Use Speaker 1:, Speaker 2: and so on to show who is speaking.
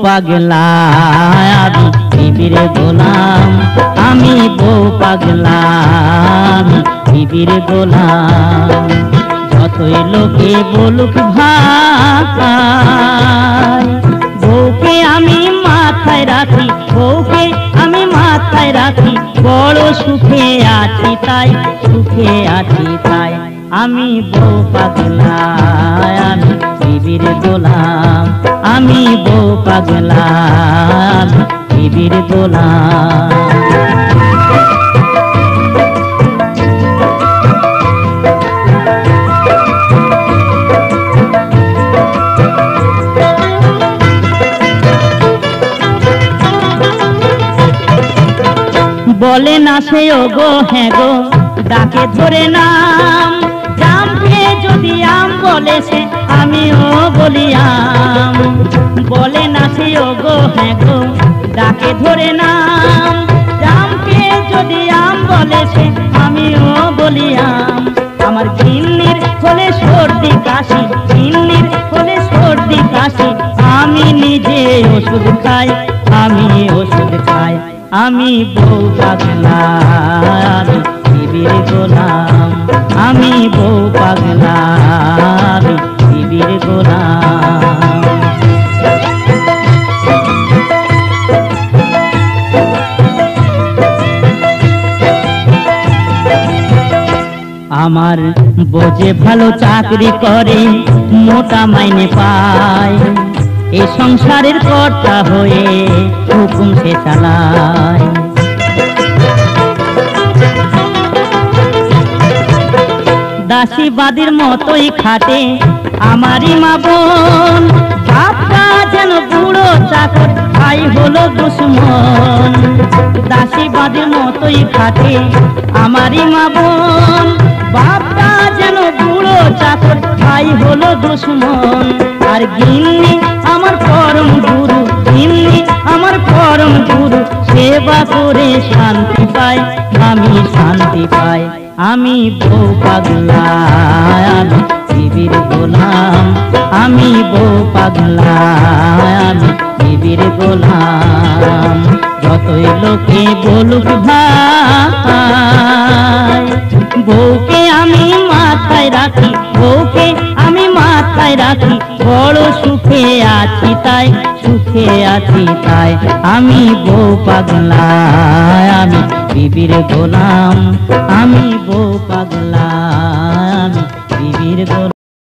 Speaker 1: পাগলা আমি বিবির গোলাম, আমি বউ পাগলা আমি বিবির গোলাম। যতই লোকে বলুক ভাই, বউকে আমি মাথায় রাখি, বউকে আমি মাথায় রাখি, বড় সুখে আছি তাই, সুখে আছি তাই। আমি বউ পাগলা আমি বিবির গোলাম, আমি বউ পাগলা আমি বিবির গোলাম। বলে না সে ও গো হ্যাঁ গো, ডাকে ধরে নাম, জাম খেয়ে যদি আম বলে সে আমিও বলি আম। বলে না সে ও গো হ্যাঁ গো, ডাকে ধরে নাম, জাম খেয়ে যদি আম বলে সে আমিও বলি আম। আমার গিন্নির হলে সর্দি কাশি, গিন্নির হলে সর্দি কাশি, আমি নিজে ওষুধ খাই, আমি ওষুধ খাই। আমি বউ পাগলা আমি বিবির গোলাম, আমি বউ পাগলা আমি বিবির গোলাম। আমার বোঝে ভালো চাকরি করে, মোটা মাইনে পায়, এ সংসারের কর্তা হয়ে হুকুম সে চালায়। দাসীবাদীর মতোই খাটে আমারই মা বোন, বাপটা যেন বুড়ো চাকর ভাই হলো দুশ্মন। দাসীবাদীর মতোই খাটে আমারই মা বোন, বাপটা যেন বুড়ো চাকর ভাই হলো দুশ্মন। আর গিন্নি আমার পরম গুরু, গিন্নি আমার পরম গুরু, সেবা করে শান্তি পাই, আমি শান্তি পাই। আমি বউ পাগলা আমি বিবির গোলাম, আমি বউ পাগলা আমি বিবির গোলাম। যতই লোকে বলুক ভাই, বউকে আমি মাথায় রাখি, বউকে আমি মাথায় রাখি, বড় সুখে আছি তাই, সুখে আছি তাই। আমি বউ পাগলা আমি বিবির গোলাম, আমি বউ পাগলা আমি বিবির গোলাম।